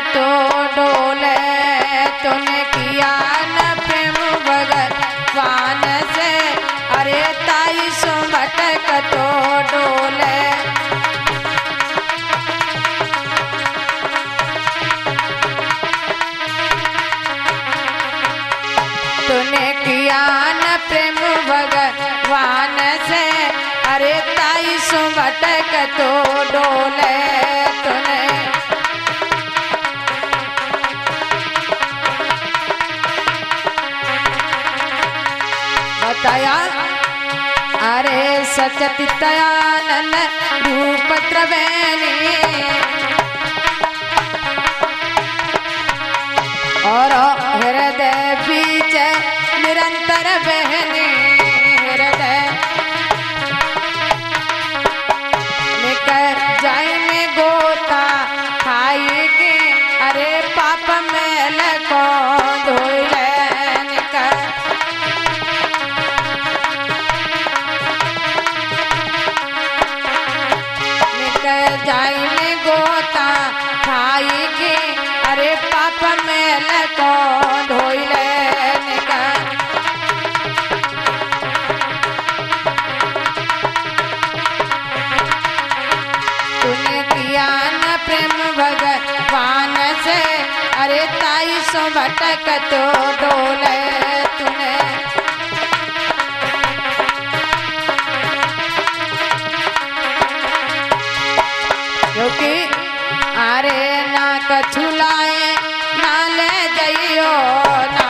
तो डोले, तूने किया न प्रेम भगवान से, अरे ताई सो भटक तो डोले। तूने किया न प्रेम भगवान से, अरे ताई सो भटक तो डोले। तूने बताया अरे सचतितयानन रूप त्रिवेणी, और हृदय बीच निरंतर बहनी, हृदय निकल जाए में गोता खाएगी, अरे पाप मैल को धोले। निकल निकल जाए में गोता खाएगी, अरे पाप मैल को धोले। निकल तूने किया न प्रेम भगवान से, अरे ताई सो भटक तो डोले। तूने क्योंकि अरे ना कछुलाए ना ले जाइयो ना,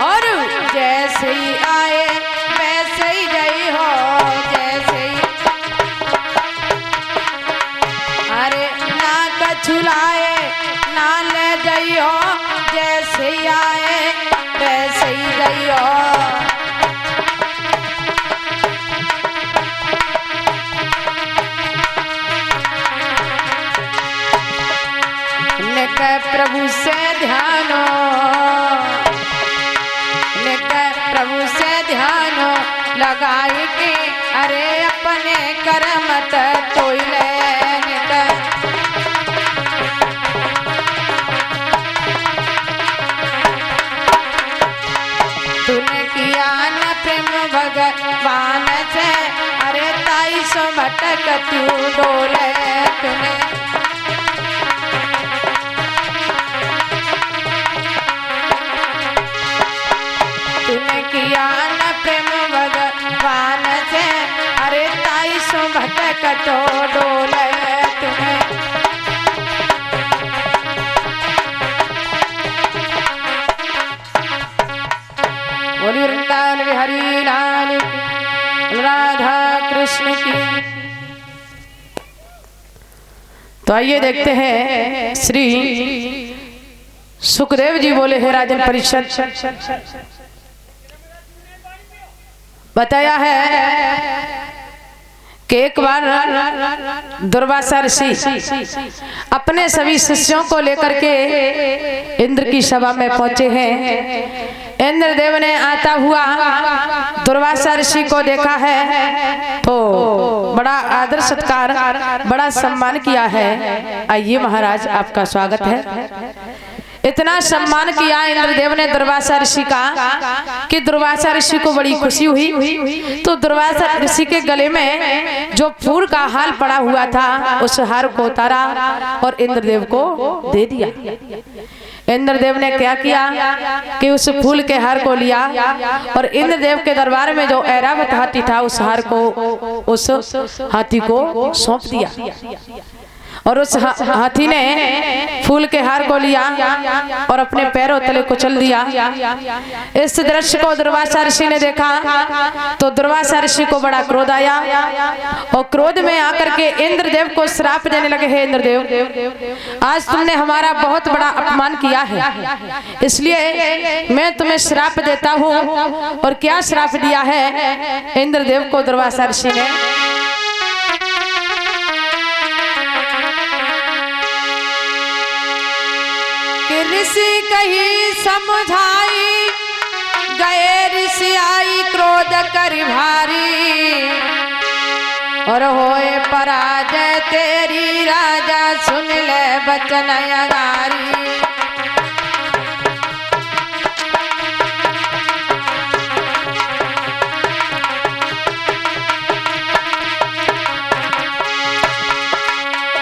और जैसे ही आए वैसे ही गई हो, जैसे ही अरे ना कछुलाए ना ले जाइयो, जैसे ही आए वैसे ही गई हो। प्रभु से ध्यानो, प्रभु से ध्यानो लगाए के, अरे अपने कर्म तोइले। तूने किया न प्रेम भगवान से, अरे ताई सो भटक तू डोले। तूने किया न प्रेम भगवान से, अरे ताई सो भटक तो डोले। तुम्हें बोली वृंदावन बिहारी लाल राधा कृष्ण की। तो आइए देखते हैं श्री सुखदेव जी बोले हे राजन परीक्षित, बताया है कि एक बार दुर्वासा ऋषि अपने सभी शिष्यों को लेकर के इंद्र की सभा में पहुंचे हैं। इंद्रदेव ने आता हुआ दुर्वासा ऋषि को देखा है तो बड़ा आदर सत्कार, बड़ा सम्मान किया है। आइए महाराज आपका स्वागत है। इतना सम्मान किया इंद्रदेव ने दुर्वासा ऋषि का कि दुर्वासा ऋषि को बड़ी खुशी हुई। तो दुर्वासा ऋषि के गले में जो फूल का हार पड़ा हुआ था उस हार को उतारा और इंद्रदेव को दे दिया। इंद्रदेव ने क्या किया कि उस फूल के हार को लिया और इंद्रदेव के दरबार में जो ऐरावत हाथी था उस हार को उस हाथी को सौंप दिया। और उस हाथी ने फूल के हार को लिया और अपने पैरों तले कुचल दिया। इस दृश्य को दुर्वासा ऋषि ने देखा तो दुर्वासा ऋषि को बड़ा क्रोध आया और क्रोध में आकर के इंद्रदेव को श्राप देने लगे। हे इंद्रदेव, आज तुमने हमारा बहुत बड़ा अपमान किया है, इसलिए मैं तुम्हें श्राप देता हूँ। और क्या श्राप दिया है इंद्रदेव को दुर्वासा ऋषि ने? ऋषि कही समझाई गए, ऋषि आई क्रोध कर भारी। और होए पराजय तेरी राजा सुन ले बचन अगारी।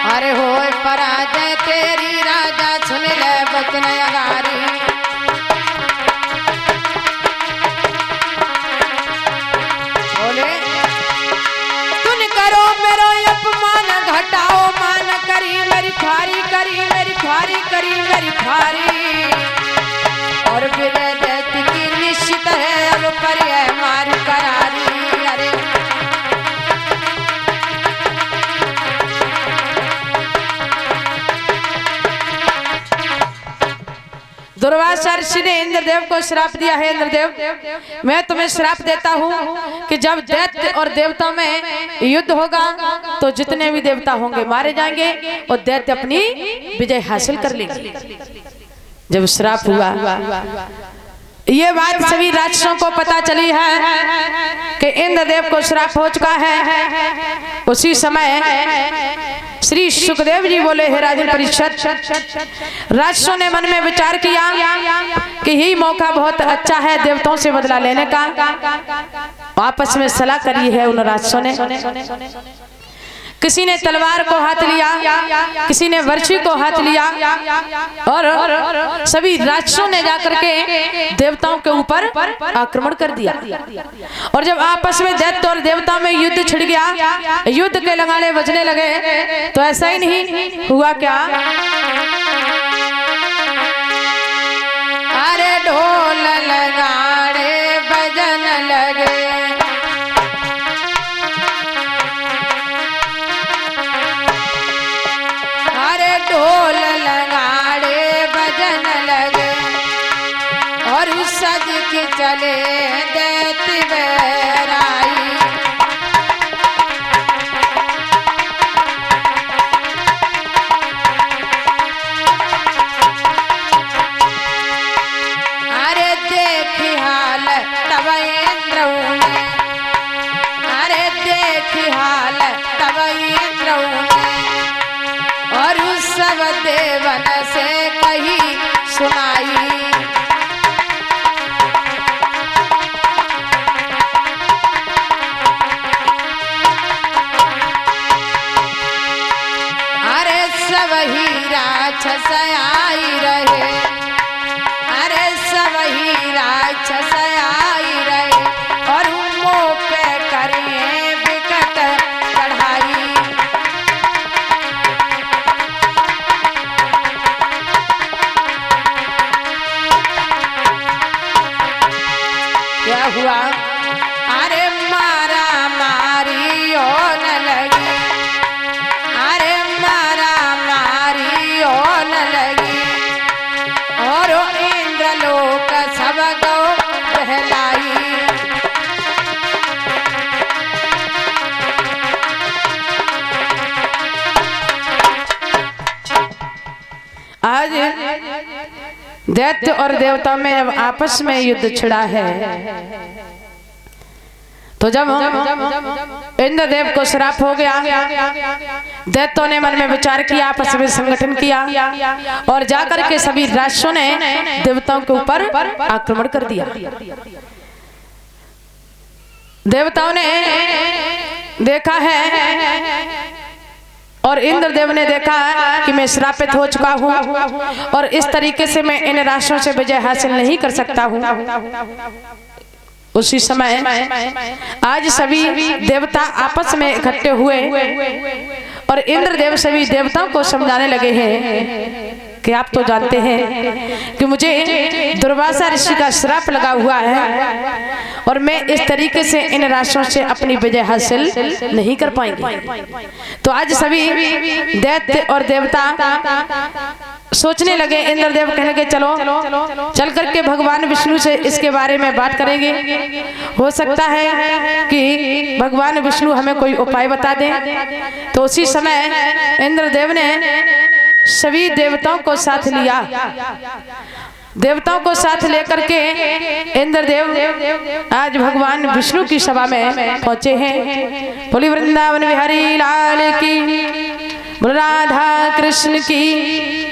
अरे होए पराजय तेरी राजा सुन ले बचन अगारी। बोले तुम करो मेरो अपमान घटाओ मान करी मेरी खारी करी मेरी खारी करी मेरी खारी। और विजय दैत्य की निश्चित है अब पर है मारी करारी। अरे दुर्वासा ऋषि ने इंद्रदेव को श्राप दिया है। इंद्रदेव मैं तुम्हें श्राप देता हूँ कि जब दैत्य और देवताओं में युद्ध होगा तो जितने भी देवता होंगे मारे जाएंगे और दैत्य अपनी विजय हासिल कर लेंगे। जब श्राप हुआ ये बात सभी राक्षसों को पता चली है कि इंद्रदेव को श्राप हो चुका है। उसी समय श्री सुखदेव जी बोले, हे राजन परीक्षित, राक्षसों ने मन में विचार किया कि यही मौका बहुत अच्छा है देवताओं से बदला लेने का। आपस में सलाह करी है उन राक्षसों ने। किसी ने तलवार को हाथ लिया, किसी ने वर्षी को हाथ लिया और सभी राक्षसों ने जाकर के देवताओं के ऊपर आक्रमण कर दिया। और जब आपस में दैत्य और देवताओं में युद्ध छिड़ गया, युद्ध के लगाड़े बजने लगे, तो ऐसा ही नहीं हुआ क्या? अरे ढोल लगाड़े बजन लगे, ढोल लगाड़े बजन लगे और सज के चले दैत्य बैराई। अरे देखी हाल तब इंद्रऊ ने, अरे देखी हाल तब इंद्रऊ ने और सब देवन से कही सुनाई। अरे सब ही राक्षस आई रहे, अरे सब ही राक्षस आई रहे और मुँह पे करिए विकट कढ़ाई। क्या हुआ? अरे मारा मारी होने लगी, अरे मारा मारी होने लगी और इंद्रलोक सब गौ बहलाई। आज दैत्य और देवता में जब आपस में युद्ध छिड़ा है, तो जब इंद्रदेव को श्राप हो गया, दैत्यों ने मन में विचार किया, आपस में संगठन किया और जाकर के सभी राक्षसों ने देवताओं के ऊपर आक्रमण कर दिया। देवताओं ने देखा है और इंद्रदेव ने देखा कि मैं श्रापित हो चुका हूँ और इस तरीके से मैं इन राक्षसों से विजय हासिल नहीं कर सकता हूँ। उसी समय आज सभी देवता आपस में इकट्ठे हुए और इंद्रदेव सभी देवताओं को समझाने लगे हैं कि आप तो जानते हैं कि मुझे दुर्वासा ऋषि का श्राप लगा हुआ है और मैं इस तरीके से इन राक्षसों से अपनी विजय हासिल नहीं कर पाएंगे। तो आज सभी दैत्य और देवता सोचने लगे, इंद्रदेव कहने लगे चलो चल करके भगवान विष्णु से इसके बारे में बात करेंगे। हो सकता है कि भगवान विष्णु हमें कोई उपाय बता दें। तो उसी समय इंद्रदेव ने सभी देवताओं को साथ लिया देवताओं को साथ लेकर के इंद्रदेव आज भगवान विष्णु की सभा में पहुंचे हैं। बोली वृंदावन बिहारी लाल की, बोल राधा कृष्ण की।